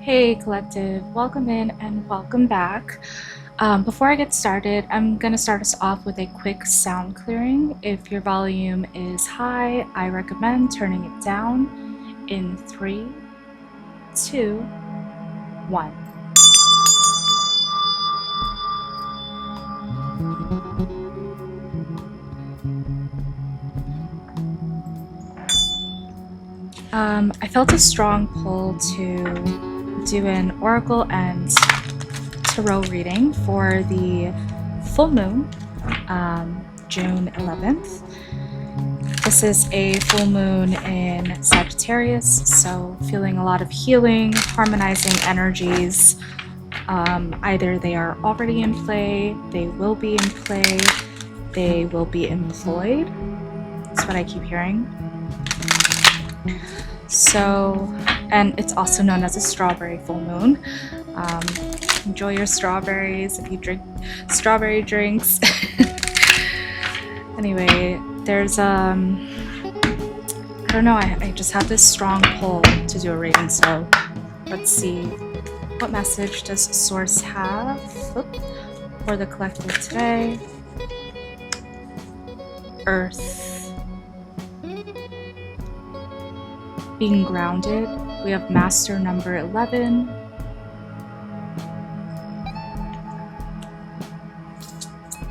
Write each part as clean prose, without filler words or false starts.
Hey collective, welcome in and welcome back. Before I get started, I'm going to start us off with a quick sound clearing. If your volume is high, I recommend turning it down in 3, 2, 1. I felt a strong pull to do an oracle and tarot reading for the full moon, June 11th. This is a full moon in Sagittarius, so feeling a lot of healing, harmonizing energies. Either they are already in play, they will be in play, they will be employed. That's what I keep hearing. So, and it's also known as a strawberry full moon. Enjoy your strawberries if you drink strawberry drinks. Anyway, there's I don't know, I just have this strong pull to do a reading, so let's see, what message does Source have for the collective today? Earth. Being grounded. We have Master number 11.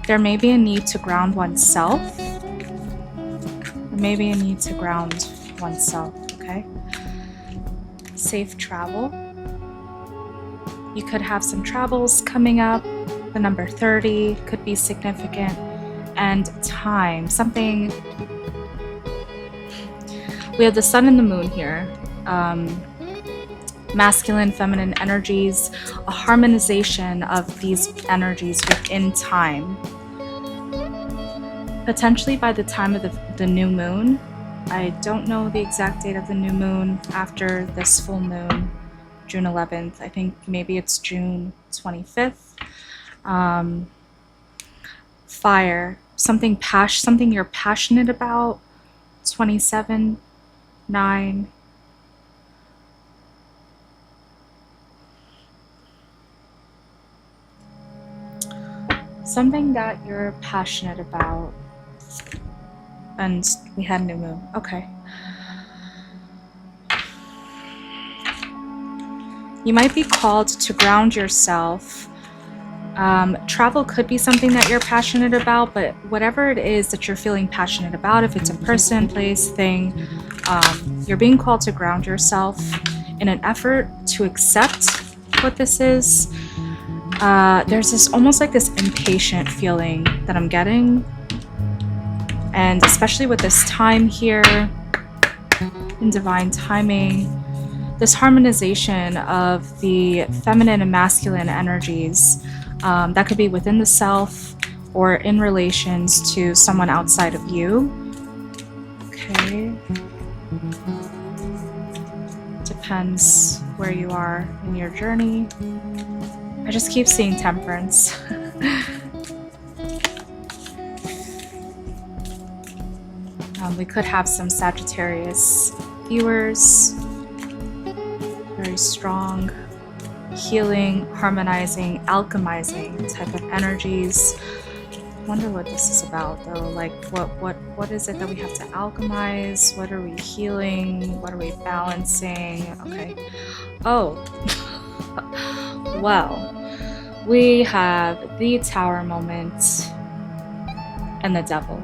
There may be a need to ground oneself. There may be a need to ground oneself, okay? Safe travel. You could have some travels coming up. The number 30 could be significant. And time, something. We have the sun and the moon here. Masculine, feminine energies, a harmonization of these energies within time. Potentially by the time of the new moon. I don't know the exact date of the new moon after this full moon, June 11th. I think maybe it's June 25th. Fire, something you're passionate about. 27, 9. Something that you're passionate about. And we had new moon. Okay. You might be called to ground yourself. Travel could be something that you're passionate about, but whatever it is that you're feeling passionate about, if it's a person, place, thing, you're being called to ground yourself in an effort to accept what this is. There's this almost like this impatient feeling that I'm getting. And especially with this time here, in divine timing, this harmonization of the feminine and masculine energies, that could be within the self or in relations to someone outside of you. Okay. Depends where you are in your journey. I just keep seeing temperance. We could have some Sagittarius viewers. Very strong, healing, harmonizing, alchemizing type of energies. I wonder what this is about though. Like what is it that we have to alchemize? What are we healing? What are we balancing? Okay. Oh. Well, we have the Tower moment and the Devil.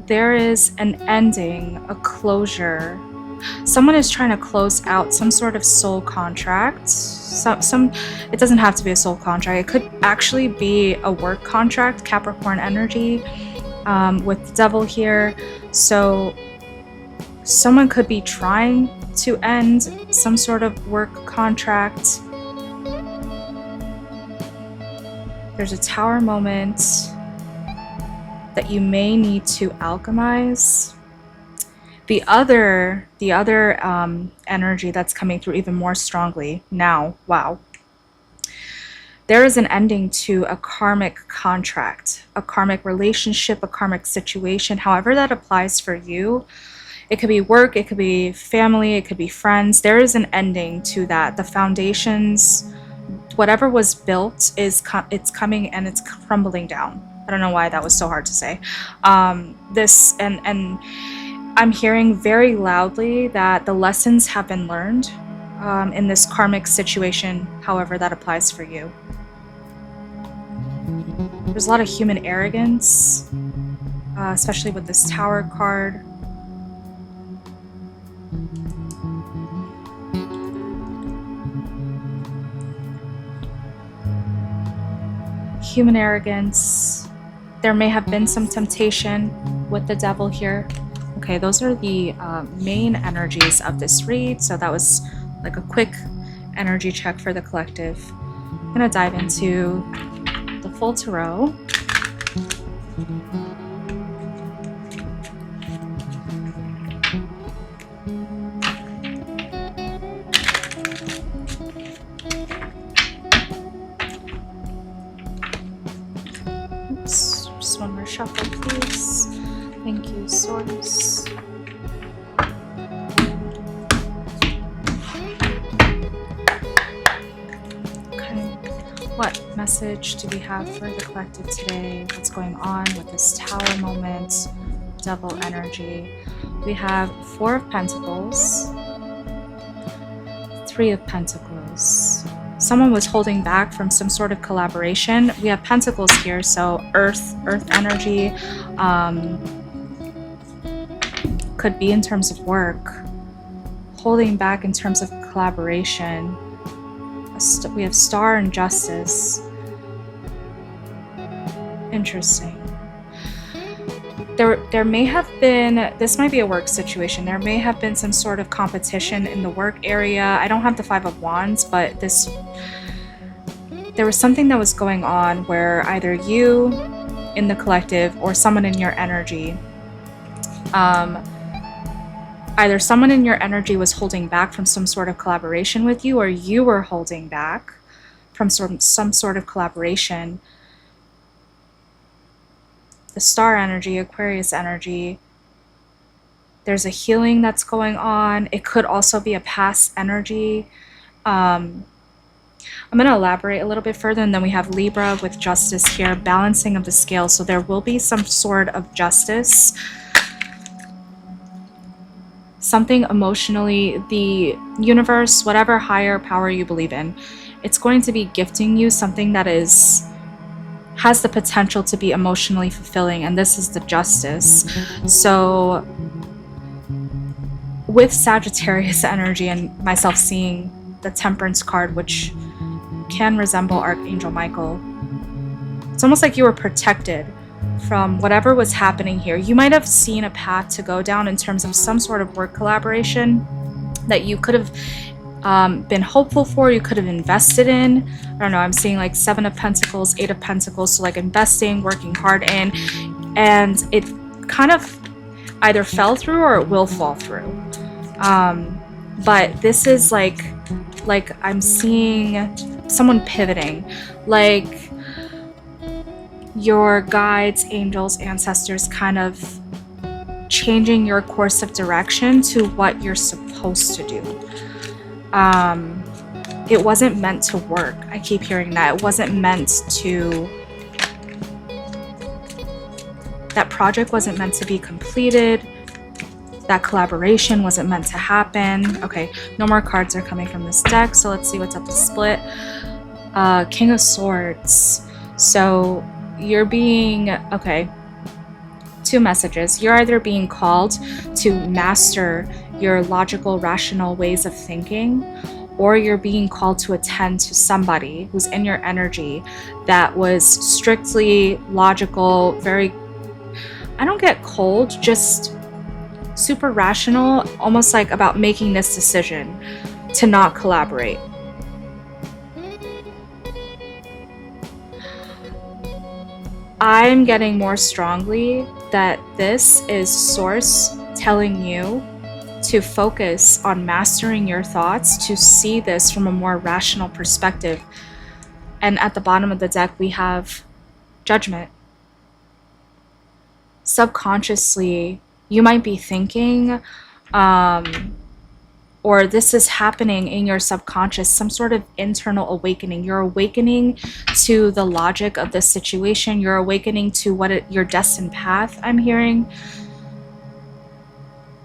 There is an ending, a closure. Someone is trying to close out some sort of soul contract. It doesn't have to be a soul contract. It could actually be a work contract, Capricorn energy, with the Devil here. So someone could be trying to end some sort of work contract. There's a Tower moment that you may need to alchemize. The other energy that's coming through even more strongly now, wow, there is an ending to a karmic contract, a karmic relationship, a karmic situation, however that applies for you. It could be work, it could be family, it could be friends. There is an ending to that. The foundations, whatever was built, it's coming and it's crumbling down. I don't know why that was so hard to say. This and I'm hearing very loudly that the lessons have been learned in this karmic situation, however that applies for you. There's a lot of human arrogance, especially with this Tower card. Human arrogance. There may have been some temptation with the Devil here. Okay, those are the main energies of this read. So that was like a quick energy check for the collective. I'm gonna dive into the full tarot. Oops, just one more shuffle, please. Thank you, Source. What message do we have for the collective today? What's going on with this Tower moment, Devil energy? We have 4 of Pentacles, 3 of Pentacles. Someone was holding back from some sort of collaboration. We have Pentacles here, so Earth energy. Could be in terms of work. Holding back in terms of collaboration. We have Star and Justice. Interesting. There may have been, this might be a work situation, there may have been some sort of competition in the work area. I don't have the 5 of Wands, but there was something that was going on where either you in the collective or someone in your energy, either someone in your energy was holding back from some sort of collaboration with you, or you were holding back from some sort of collaboration. The Star energy, Aquarius energy, there's a healing that's going on. It could also be a past energy. I'm going to elaborate a little bit further, and then we have Libra with Justice here, balancing of the scales. So there will be some sort of justice. Something emotionally, the universe, whatever higher power you believe in, it's going to be gifting you something that has the potential to be emotionally fulfilling, and this is the Justice. So with Sagittarius energy and myself seeing the Temperance card, which can resemble Archangel Michael, it's almost like you were protected from whatever was happening here. You might have seen a path to go down in terms of some sort of work collaboration that you could have been hopeful for, you could have invested in. I don't know, I'm seeing like 7 of Pentacles, 8 of Pentacles, so like investing, working hard in, and it kind of either fell through or it will fall through. But this is like I'm seeing someone pivoting, like your guides, angels, ancestors kind of changing your course of direction to what you're supposed to do. It wasn't meant to work. I keep hearing that. It wasn't meant to, that project wasn't meant to be completed. That collaboration wasn't meant to happen. Okay, no more cards are coming from this deck, so let's see what's up to split. King of Swords. So you're being, okay, 2 messages. You're either being called to master your logical, rational ways of thinking, or you're being called to attend to somebody who's in your energy that was strictly logical, very, I don't get cold, just super rational, almost like about making this decision to not collaborate. I'm getting more strongly that this is Source telling you to focus on mastering your thoughts, to see this from a more rational perspective. And at the bottom of the deck, we have Judgment. Subconsciously, you might be thinking, or this is happening in your subconscious, some sort of internal awakening. You're awakening to the logic of this situation. You're awakening to your destined path, I'm hearing.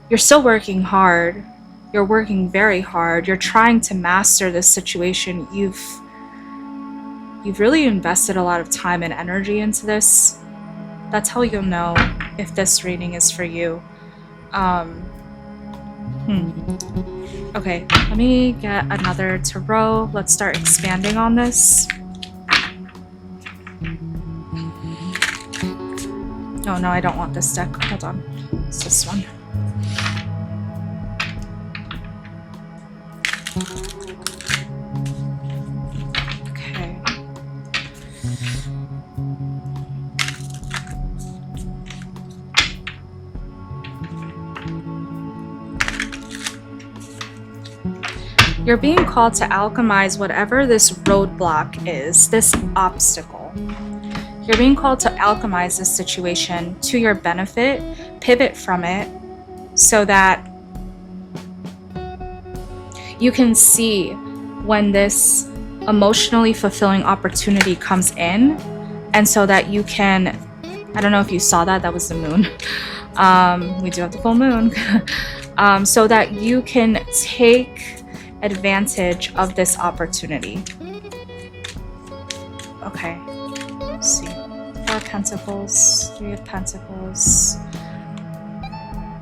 You're still working hard. You're working very hard. You're trying to master this situation. You've really invested a lot of time and energy into this. That's how you'll know if this reading is for you. Okay, let me get another tarot. Let's start expanding on this. Oh no, I don't want this deck. Hold on. It's this one. Okay. You're being called to alchemize whatever this roadblock is, this obstacle. You're being called to alchemize this situation to your benefit, pivot from it, so that you can see when this emotionally fulfilling opportunity comes in, and so that you can, I don't know if you saw that, that was the moon. We do have the full moon. So that you can take advantage of this opportunity. Okay, let's see. 4 of Pentacles, 3 of Pentacles,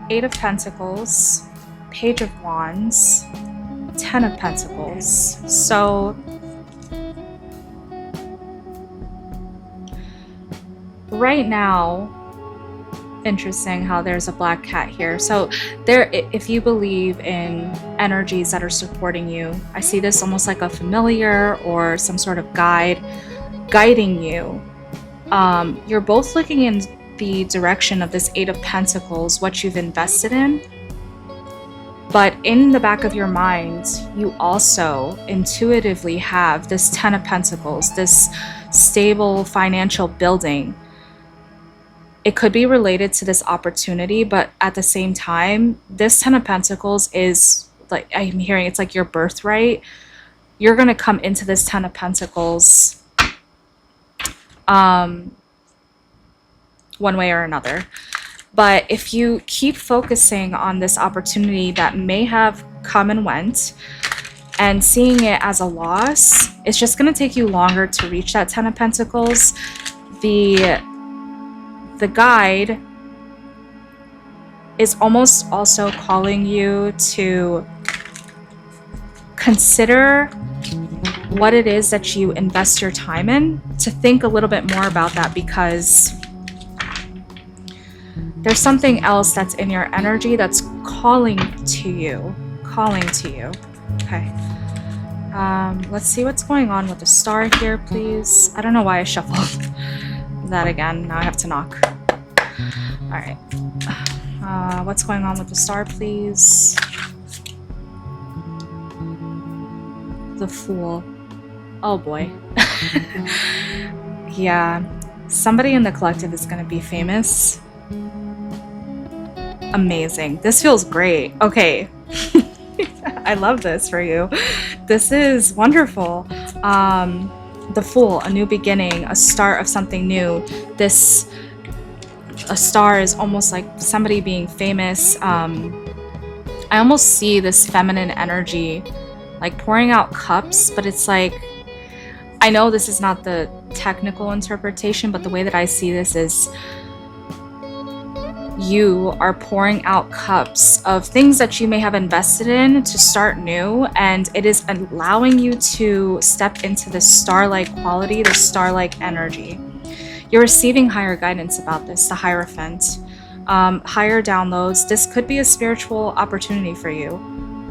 8 of Pentacles, Page of Wands, 10 of Pentacles. So right now, interesting how there's a black cat here. So there, if you believe in energies that are supporting you, I see this almost like a familiar or some sort of guide guiding you. You're both looking in the direction of this 8 of Pentacles, what you've invested in, but in the back of your mind, you also intuitively have this 10 of Pentacles, this stable financial building. It could be related to this opportunity, but at the same time, this 10 of Pentacles is like, I'm hearing it's like your birthright. You're going to come into this 10 of Pentacles one way or another. But if you keep focusing on this opportunity that may have come and went and seeing it as a loss, it's just going to take you longer to reach that 10 of Pentacles. The guide is almost also calling you to consider what it is that you invest your time in, to think a little bit more about that, because there's something else that's in your energy that's calling to you. Okay. Let's see what's going on with the star here, please. I don't know why I shuffled that again. Now I have to knock. All right. What's going on with the star, please? The Fool. Oh boy. Yeah. Somebody in the collective is going to be famous. Amazing. This feels great. Okay. I love this for you. This is wonderful. The Fool, a new beginning, a start of something new. A star is almost like somebody being famous. I almost see this feminine energy like pouring out cups, but it's like, I know this is not the technical interpretation, but the way that I see this is you are pouring out cups of things that you may have invested in to start new, and it is allowing you to step into this star-like quality, this star-like energy. You're receiving higher guidance about this, the Hierophant, higher downloads. This could be a spiritual opportunity for you,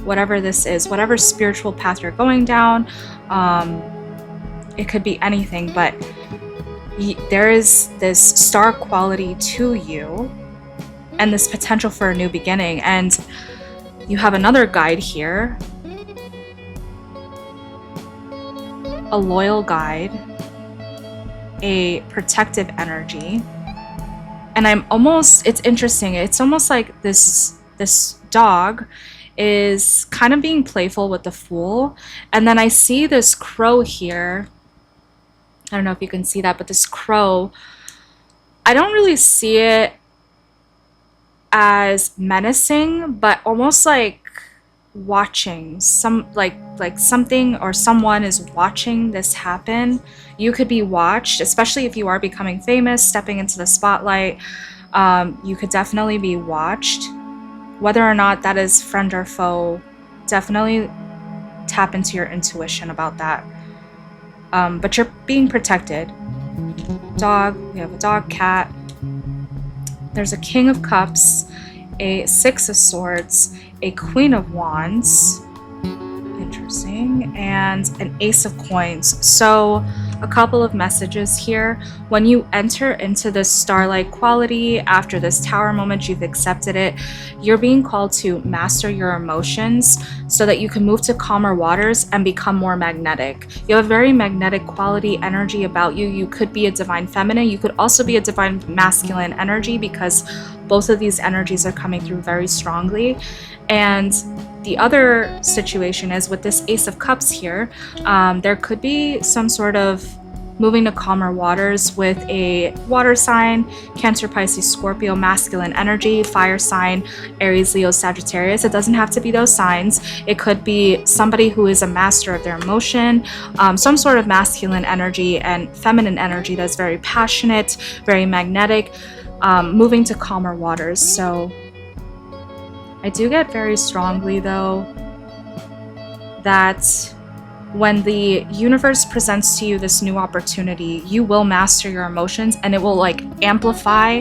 whatever this is, whatever spiritual path you're going down. It could be anything, but there is this star quality to you and this potential for a new beginning. And you have another guide here. a loyal guide, a protective energy. And it's interesting. It's almost like this dog is kind of being playful with the Fool. And then I see this crow here. I don't know if you can see that, but this crow, I don't really see it as menacing, but almost like watching like something or someone is watching this happen. You could be watched, especially if you are becoming famous, stepping into the spotlight. You could definitely be watched. Whether or not that is friend or foe, definitely tap into your intuition about that. But you're being protected. Dog, we have a dog, cat. There's a King of Cups, a Six of Swords, a Queen of Wands, interesting, and an Ace of Coins. So a couple of messages here. When you enter into this starlight quality, after this tower moment, you've accepted it, you're being called to master your emotions so that you can move to calmer waters and become more magnetic. You have a very magnetic quality energy about you. You could be a divine feminine. You could also be a divine masculine energy, because both of these energies are coming through very strongly. And the other situation is with this Ace of Cups here, there could be some sort of moving to calmer waters with a water sign, Cancer, Pisces, Scorpio, masculine energy, fire sign, Aries, Leo, Sagittarius. It doesn't have to be those signs. It could be somebody who is a master of their emotion, some sort of masculine energy and feminine energy that's very passionate, very magnetic, moving to calmer waters. So I do get very strongly, though, that when the universe presents to you this new opportunity, you will master your emotions, and it will like amplify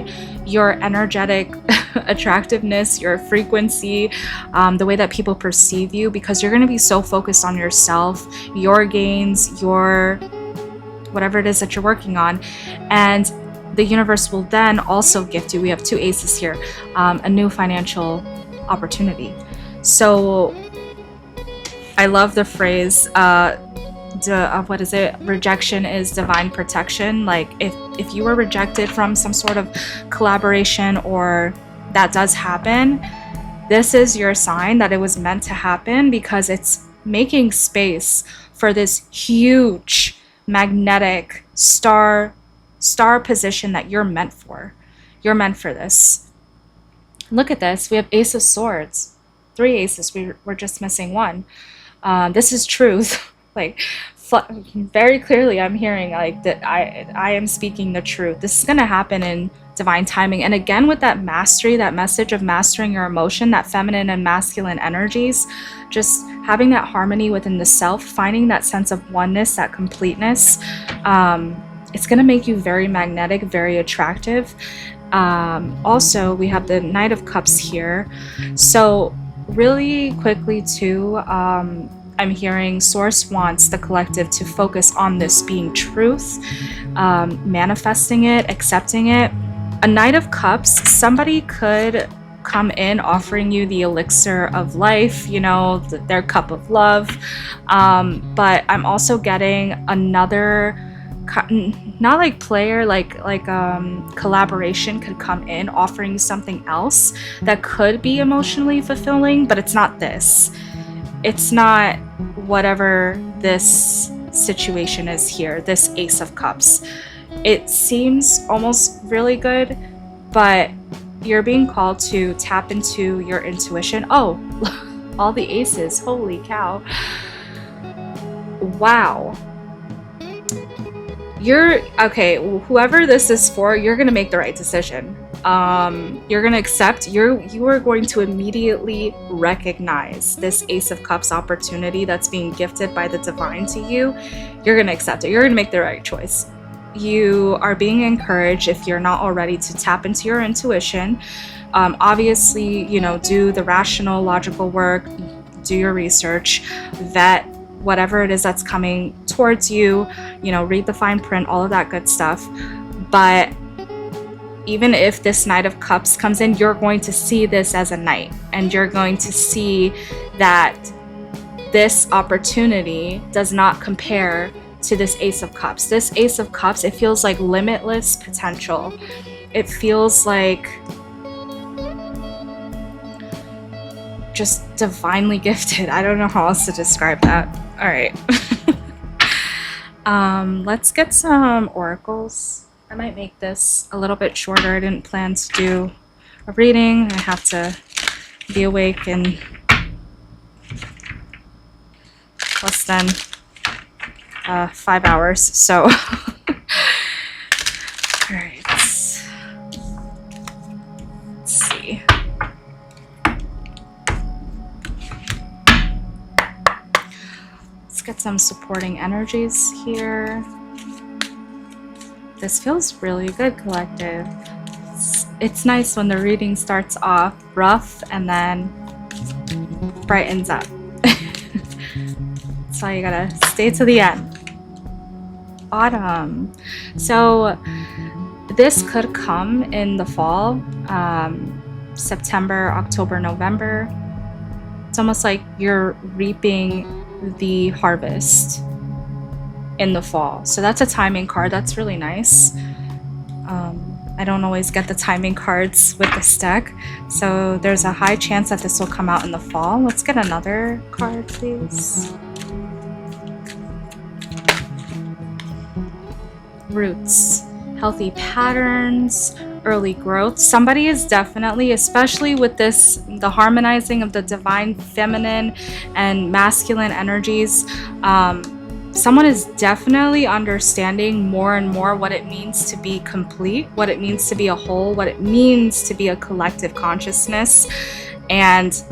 your energetic attractiveness, your frequency, the way that people perceive you, because you're going to be so focused on yourself, your gains, your whatever it is that you're working on. And the universe will then also gift you, we have two aces here, a new financial opportunity. So I love the phrase, what is it? Rejection is divine protection. Like if you were rejected from some sort of collaboration, or that does happen, this is your sign that it was meant to happen, because it's making space for this huge magnetic star position that you're meant for. You're meant for this. Look at this. We have Ace of Swords. 3 aces. We're just missing 1. This is truth. Like, very clearly I'm hearing like that I am speaking the truth. This is going to happen in divine timing. And again, with that mastery, that message of mastering your emotion, that feminine and masculine energies, just having that harmony within the self, finding that sense of oneness, that completeness, it's going to make you very magnetic, very attractive. Also, we have the Knight of Cups here. So really quickly too, I'm hearing Source wants the collective to focus on this being truth, manifesting it, accepting it. A Knight of Cups, somebody could come in offering you the elixir of life, you know, their cup of love. But I'm also getting another, not like player, like collaboration could come in offering something else that could be emotionally fulfilling, but it's not this. It's not whatever this situation is here, this Ace of Cups. It seems almost really good, but you're being called to tap into your intuition. Oh, all the aces, holy cow. Wow. You're okay, whoever this is for, you're gonna make the right decision. You're gonna accept, you are going to immediately recognize this Ace of Cups opportunity that's being gifted by the divine to you. You're gonna accept it. You're gonna make the right choice. You are being encouraged, if you're not already, to tap into your intuition. Obviously, you know, do the rational, logical work, do your research, vet whatever it is that's coming towards you, you know, read the fine print, all of that good stuff. But even if this Knight of Cups comes in, you're going to see this as a knight, and you're going to see that this opportunity does not compare to this Ace of Cups. This Ace of Cups, it feels like limitless potential. It feels like just divinely gifted. I don't know how else to describe that. All right. Let's get some oracles. I might make this a little bit shorter. I didn't plan to do a reading. I have to be awake in less than 5 hours. So, all right. Let's see. Let's get some supporting energies here. This feels really good, collective. It's nice when the reading starts off rough and then brightens up. So you gotta stay to the end. Autumn. So this could come in the fall, September, October, November. It's almost like you're reaping the harvest in the fall. So that's a timing card. That's really nice. I don't always get the timing cards with this deck, so there's a high chance that this will come out in the fall. Let's get another card, please. Roots, healthy patterns, early growth. Somebody is definitely, especially with this, the harmonizing of the divine feminine and masculine energies, someone is definitely understanding more and more what it means to be complete, what it means to be a whole, what it means to be a collective consciousness. And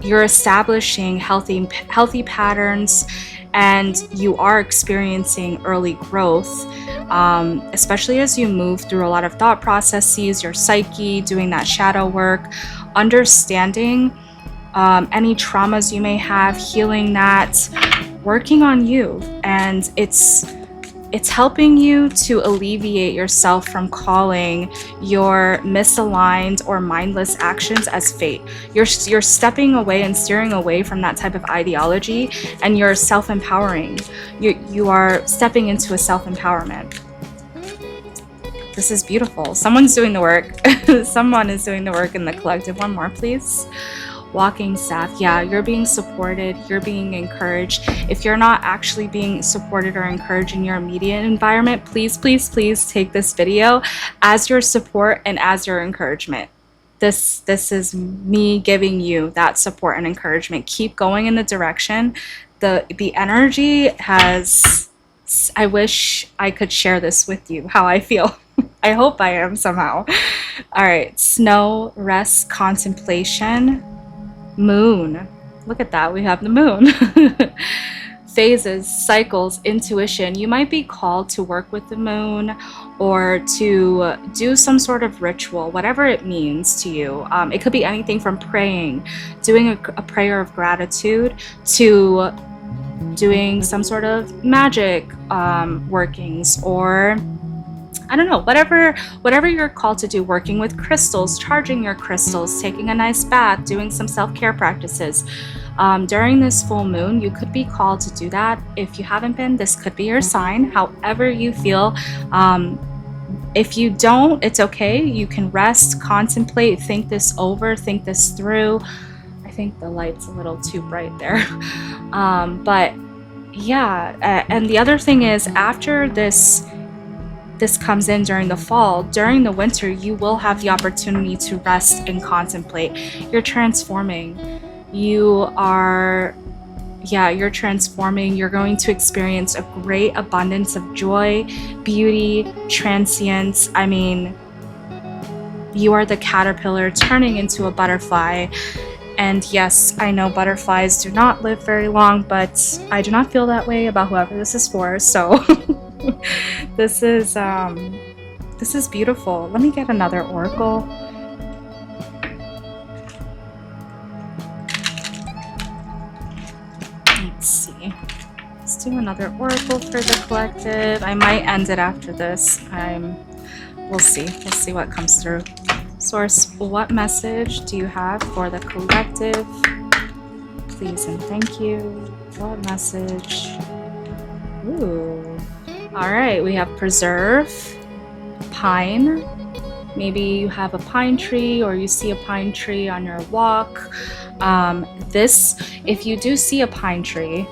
you're establishing healthy patterns, and you are experiencing early growth, especially as you move through a lot of thought processes, your psyche, doing that shadow work, understanding any traumas you may have, healing that, working on you. And it's helping you to alleviate yourself from calling your misaligned or mindless actions as fate. You're stepping away and steering away from that type of ideology, and you're self-empowering. You are stepping into a self-empowerment. This is beautiful. Someone's doing the work. Someone is doing the work in the collective. One more, please. Walking staff. Yeah, you're being supported, you're being encouraged. If you're not actually being supported or encouraged in your immediate environment, please take this video as your support and as your encouragement. This is me giving you that support and encouragement. Keep going in the direction. The energy has, I wish I could share this with you, how I feel. I hope I am somehow. All right, snow, rest, contemplation. Moon. Look at that. We have the moon. Phases, cycles, intuition. You might be called to work with the moon or to do some sort of ritual, whatever it means to you. It could be anything from praying, doing a prayer of gratitude, to doing some sort of magic workings, or I don't know, whatever you're called to do, working with crystals, charging your crystals, taking a nice bath, doing some self-care practices. During this full moon, you could be called to do that. If you haven't been, this could be your sign, however you feel. If you don't, it's okay. You can rest, contemplate, think this over, think this through. I think the light's a little too bright there. But yeah, and the other thing is, after this comes in during the fall, during the winter, you will have the opportunity to rest and contemplate. You're transforming. You're transforming. You're going to experience a great abundance of joy, beauty, transience. I mean, you are the caterpillar turning into a butterfly. And yes, I know butterflies do not live very long, but I do not feel that way about whoever this is for. So this is beautiful. Let me get another oracle. Let's see. Let's do another oracle for the collective. I might end it after this. We'll see. We'll see what comes through. Source, what message do you have for the collective? Please and thank you. What message Ooh. All right, we have preserve, pine. Maybe you have a pine tree or you see a pine tree on your walk. If you do see a pine tree,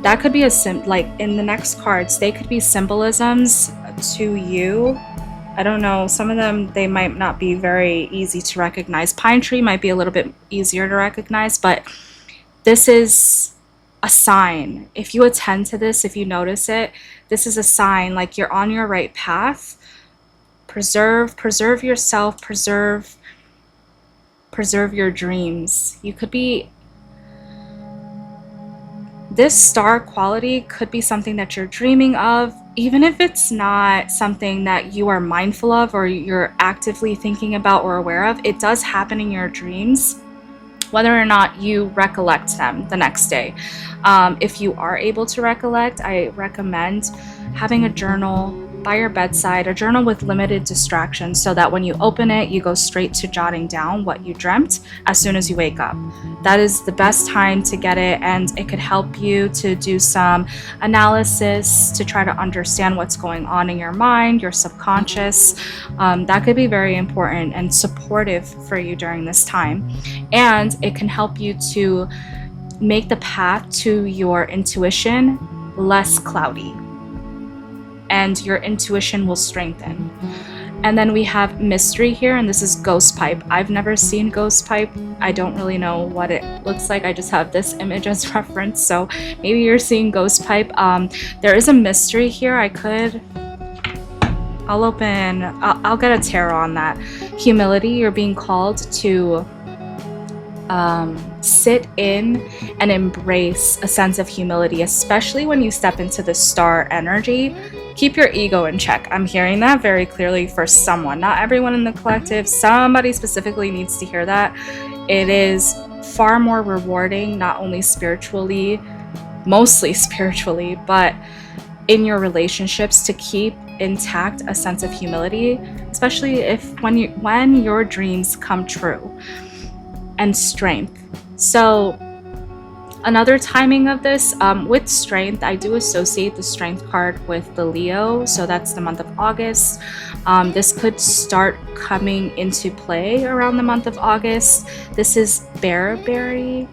that could be like in the next cards, they could be symbolisms to you. I don't know, some of them, they might not be very easy to recognize. Pine tree might be a little bit easier to recognize, but this is a sign. If you attend to this, if you notice it, this is a sign like you're on your right path. Preserve yourself, preserve your dreams. You could be, this star quality could be something that you're dreaming of, even if it's not something that you are mindful of or you're actively thinking about or aware of. It does happen in your dreams, whether or not you recollect them the next day. If you are able to recollect, I recommend having a journal by your bedside, a journal with limited distractions, so that when you open it, you go straight to jotting down what you dreamt as soon as you wake up. That is the best time to get it, and it could help you to do some analysis to try to understand what's going on in your mind, your subconscious. That could be very important and supportive for you during this time. And it can help you to make the path to your intuition less cloudy, and your intuition will strengthen. And then we have mystery here, and this is ghost pipe. I've never seen ghost pipe. I don't really know what it looks like. I just have this image as reference, so maybe you're seeing ghost pipe. There is a mystery here. I'll get a tarot on that. Humility, you're being called to sit in and embrace a sense of humility, especially when you step into the star energy. Keep your ego in check. I'm hearing that very clearly for someone, not everyone in the collective. Somebody specifically needs to hear that. It is far more rewarding, not only spiritually, mostly spiritually, but in your relationships, to keep intact a sense of humility, especially when your dreams come true, and strength. So another timing of this, with strength, I do associate the strength card with the Leo, so that's the month of August. This could start coming into play around the month of August. This is bearberry.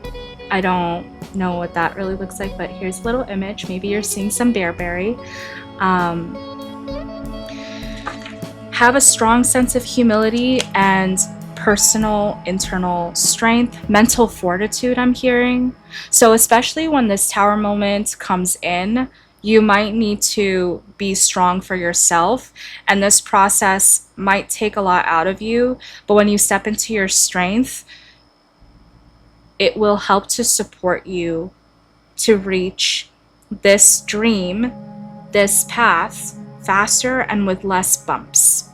I don't know what that really looks like, but here's a little image. Maybe you're seeing some bearberry. Have a strong sense of humility and personal internal strength, mental fortitude, I'm hearing. So especially when this tower moment comes in, you might need to be strong for yourself, and this process might take a lot out of you, but when you step into your strength, it will help to support you to reach this dream, this path, faster and with less bumps.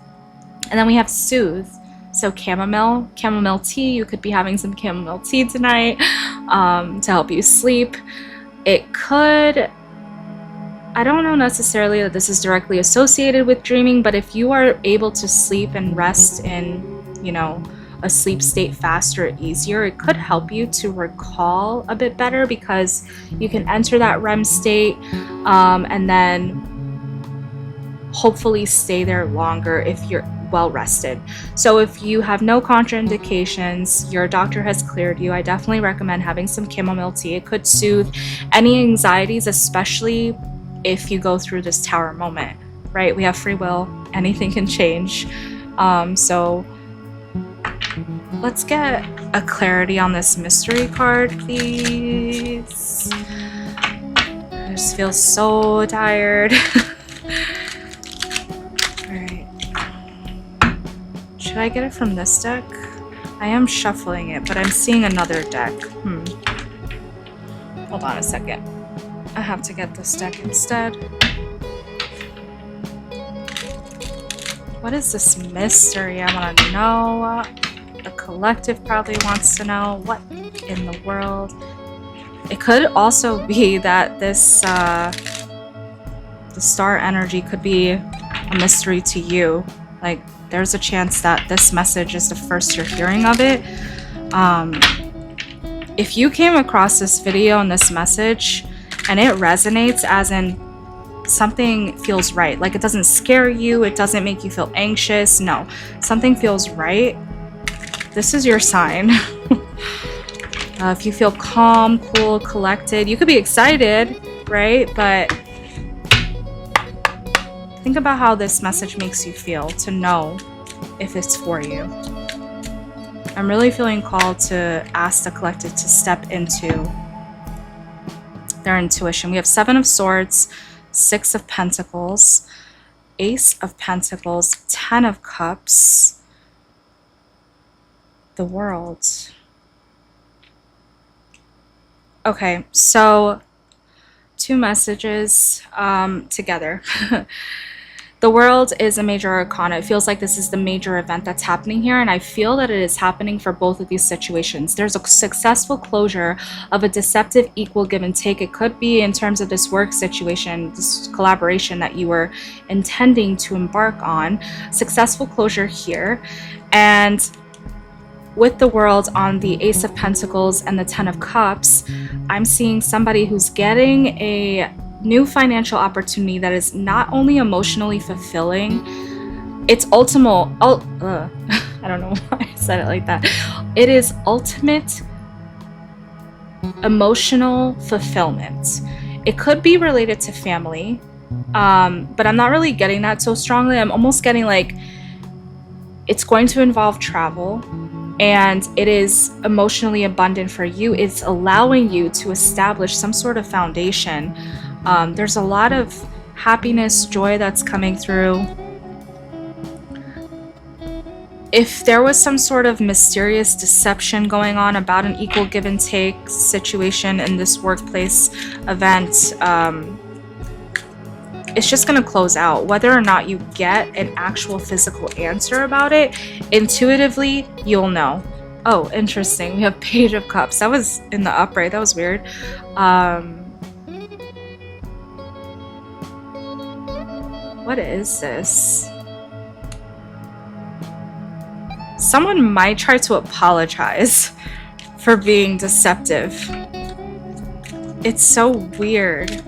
And then we have soothe. So chamomile tea, you could be having some chamomile tea tonight to help you sleep. It could, I don't know necessarily that this is directly associated with dreaming, but if you are able to sleep and rest in, a sleep state faster or easier, it could help you to recall a bit better, because you can enter that REM state and then hopefully stay there longer if you're well rested. So if you have no contraindications, your doctor has cleared you, I definitely recommend having some chamomile tea. It could soothe any anxieties, especially if you go through this tower moment, right? We have free will, anything can change. So let's get a clarity on this mystery card, please. I just feel so tired. Should I get it from this deck? I am shuffling it, but I'm seeing another deck. Hold on a second. I have to get this deck instead. What is this mystery? I want to know. The collective probably wants to know. What in the world? It could also be that this, the star energy could be a mystery to you. Like, there's a chance that this message is the first you're hearing of it. If you came across this video and this message And it resonates, as in something feels right. Like, it doesn't scare you, it doesn't make you feel anxious. No, something feels right. This is your sign. If you feel calm, cool, collected, you could be excited, right? But think about how this message makes you feel, to know if it's for you. I'm really feeling called to ask the collective to step into their intuition. We have 7 of Swords, 6 of Pentacles, Ace of Pentacles, 10 of Cups, the World. Okay, so 2 messages together. The World is a major arcana. It feels like this is the major event that's happening here, and I feel that it is happening for both of these situations. There's a successful closure of a deceptive equal give and take. It could be in terms of this work situation, this collaboration that you were intending to embark on. Successful closure here. And with the World on the Ace of Pentacles and the 10 of Cups, I'm seeing somebody who's getting a new financial opportunity that is not only emotionally fulfilling, it's ultimate, I don't know why I said it like that. It is ultimate emotional fulfillment. It could be related to family, but I'm not really getting that so strongly. I'm almost getting like it's going to involve travel, and it is emotionally abundant for you. It's allowing you to establish some sort of foundation. There's a lot of happiness, joy that's coming through. If there was some sort of mysterious deception going on about an equal give and take situation in this workplace event, it's just going to close out. Whether or not you get an actual physical answer about it, intuitively, you'll know. Oh, interesting. We have Page of Cups. That was in the upright. That was weird. What is this? Someone might try to apologize for being deceptive. It's so weird.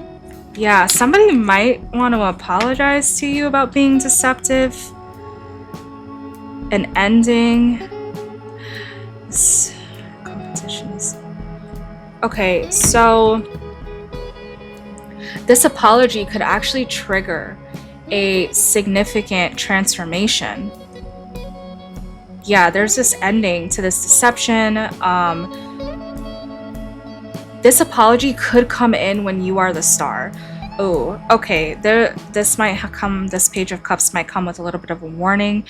Yeah, somebody might want to apologize to you about being deceptive. An ending. This competition is... Okay, so this apology could actually trigger a significant transformation. Yeah, there's this ending to this deception. This apology could come in when you are the star. Oh, okay. This Page of Cups might come with a little bit of a warning.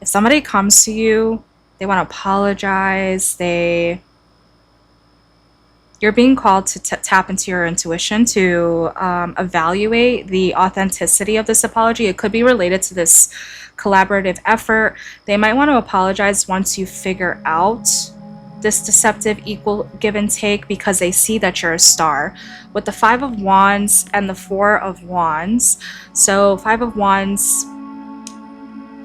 If somebody comes to you, they want to apologize, you're being called to tap into your intuition to evaluate the authenticity of this apology. It could be related to this collaborative effort. They might want to apologize once you figure out this deceptive equal give and take, because they see that you're a star. With the 5 of Wands and the 4 of Wands, so 5 of Wands,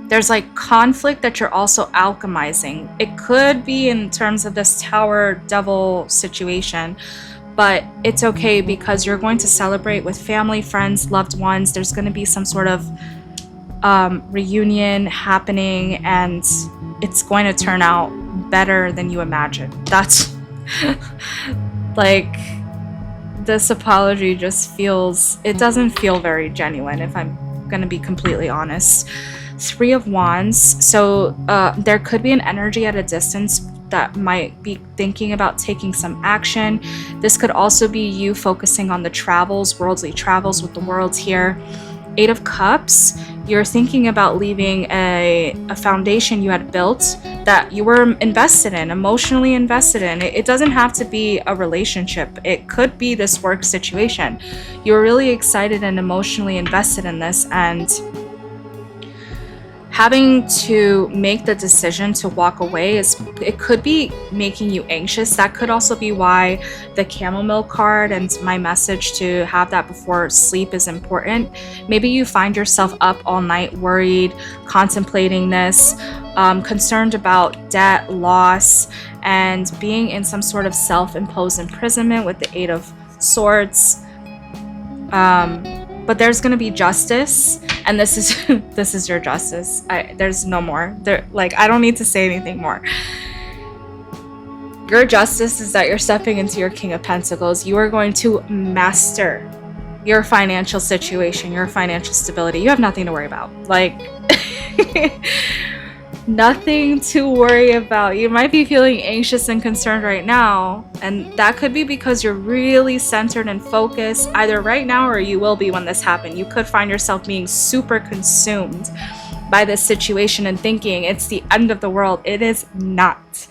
there's like conflict that you're also alchemizing. It could be in terms of this Tower Devil situation, but it's okay because you're going to celebrate with family, friends, loved ones. There's going to be some sort of reunion happening, and it's going to turn out better than you imagined. That's like, this apology just feels, it doesn't feel very genuine, if I'm going to be completely honest. 3 of Wands, so there could be an energy at a distance that might be thinking about taking some action. This could also be you focusing on the travels, worldly travels with the World here. 8 of Cups, you're thinking about leaving a foundation you had built that you were invested in, emotionally invested in. It doesn't have to be a relationship. It could be this work situation. You're really excited and emotionally invested in this, and having to make the decision to walk away it could be making you anxious. That could also be why the chamomile card and my message to have that before sleep is important. Maybe you find yourself up all night worried, contemplating this, concerned about debt, loss, and being in some sort of self-imposed imprisonment with the 8 of Swords. But there's gonna be justice, and this is this is your justice. There's no more. Like, I don't need to say anything more. Your justice is that you're stepping into your King of Pentacles. You are going to master your financial situation, your financial stability. You have nothing to worry about. Like, nothing to worry about. You might be feeling anxious and concerned right now, and that could be because you're really centered and focused either right now, or you will be when this happens. You could find yourself being super consumed by this situation and thinking it's the end of the world. It is not.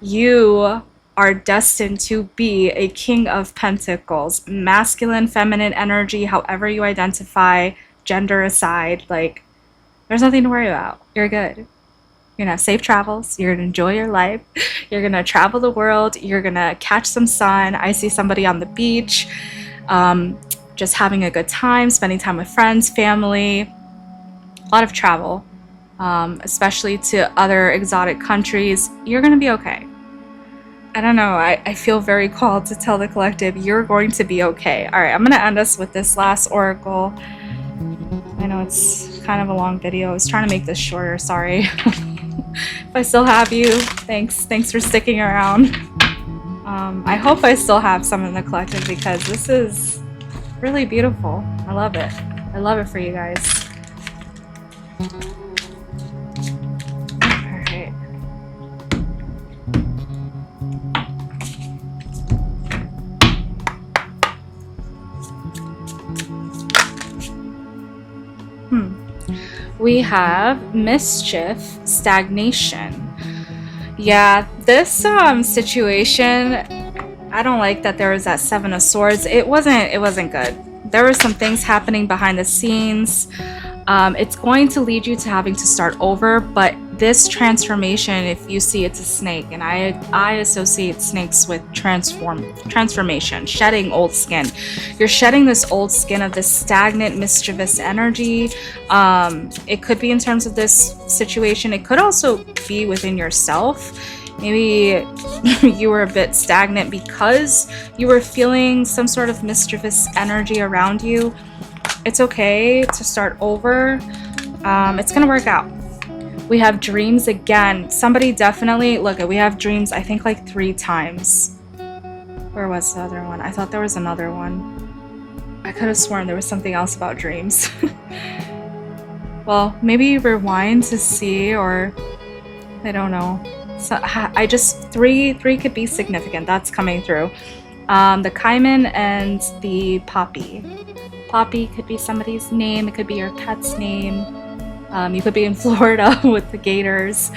You are destined to be a King of Pentacles, masculine, feminine energy, however you identify, gender aside. Like, there's nothing to worry about. You're good. You're gonna have safe travels. You're gonna enjoy your life. You're gonna travel the world. You're gonna catch some sun. I see somebody on the beach, just having a good time, spending time with friends, family. A lot of travel, especially to other exotic countries. You're gonna be okay. I don't know, I feel very called to tell the collective, you're going to be okay. All right, I'm going to end us with this last oracle. I know it's kind of a long video. I was trying to make this shorter, sorry. If I still have you, thanks for sticking around. I hope I still have some in the collective, because this is really beautiful. I love it. I love it for you guys. We have mischief, stagnation. Yeah, this situation, I don't like that there was that Seven of Swords. It wasn't good. There were some things happening behind the scenes. It's going to lead you to having to start over, but this transformation, if you see, it's a snake, and I associate snakes with transformation, shedding old skin. You're shedding this old skin of this stagnant, mischievous energy. It could be in terms of this situation. It could also be within yourself. Maybe you were a bit stagnant because you were feeling some sort of mischievous energy around you. It's okay to start over. It's gonna work out. We have dreams again. Somebody definitely, look, we have dreams, I think like 3 times. Where was the other one? I thought there was another one. I could have sworn there was something else about dreams. Well, maybe rewind to see, or I don't know. So I just, 3 could be significant. That's coming through. The Cayman and the Poppy. Poppy could be somebody's name. It could be your pet's name. You could be in Florida with the gators.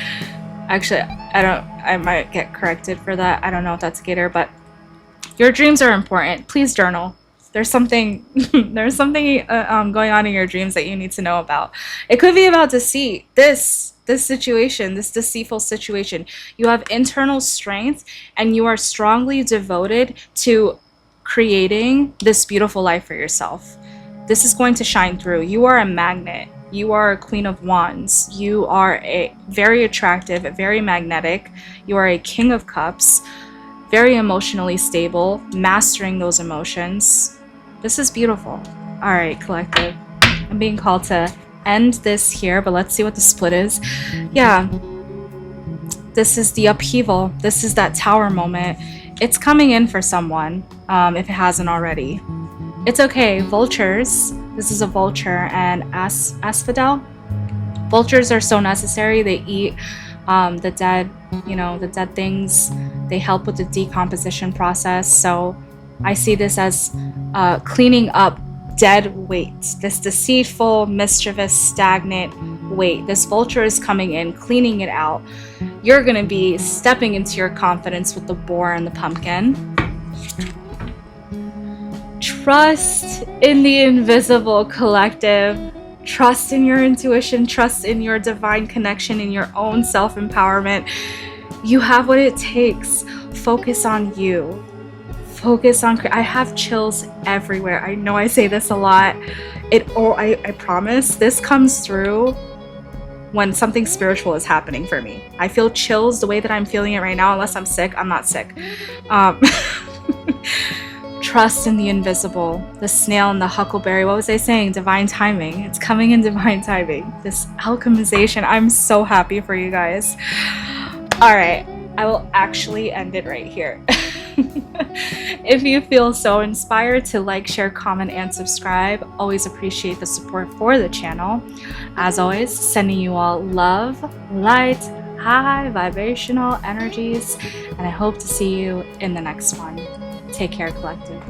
Actually, I might get corrected for that. I don't know if that's a gator, but your dreams are important. Please journal. There's something going on in your dreams that you need to know about. It could be about deceit. This situation, this deceitful situation. You have internal strength, and you are strongly devoted to creating this beautiful life for yourself. This is going to shine through. You are a magnet. You are a Queen of Wands. You are a very attractive, very magnetic. You are a King of Cups, very emotionally stable, mastering those emotions. This is beautiful. All right, collective. I'm being called to end this here, but let's see what the split is. Yeah, this is the upheaval. This is that tower moment. It's coming in for someone, if it hasn't already. It's okay. Vultures. This is a vulture, and asphodel. Vultures are so necessary. They eat the dead, the dead things. They help with the decomposition process. So I see this as cleaning up dead weight. This deceitful, mischievous, stagnant weight. This vulture is coming in, cleaning it out. You're going to be stepping into your confidence with the boar and the pumpkin. Trust in the invisible, collective. Trust in your intuition. Trust in your divine connection, in your own self-empowerment. You have what it takes. Focus on you. Focus on... I have chills everywhere. I know I say this a lot. I promise this comes through when something spiritual is happening for me. I feel chills the way that I'm feeling it right now. Unless I'm sick, I'm not sick. Trust in the invisible, the snail and the huckleberry. What was I saying? Divine timing. It's coming in divine timing. This alchemization. I'm so happy for you guys. All right, I will actually end it right here. If you feel so inspired to like, share, comment, and subscribe, always appreciate the support for the channel. As always, sending you all love, light, high vibrational energies, and I hope to see you in the next one. Take care, collective.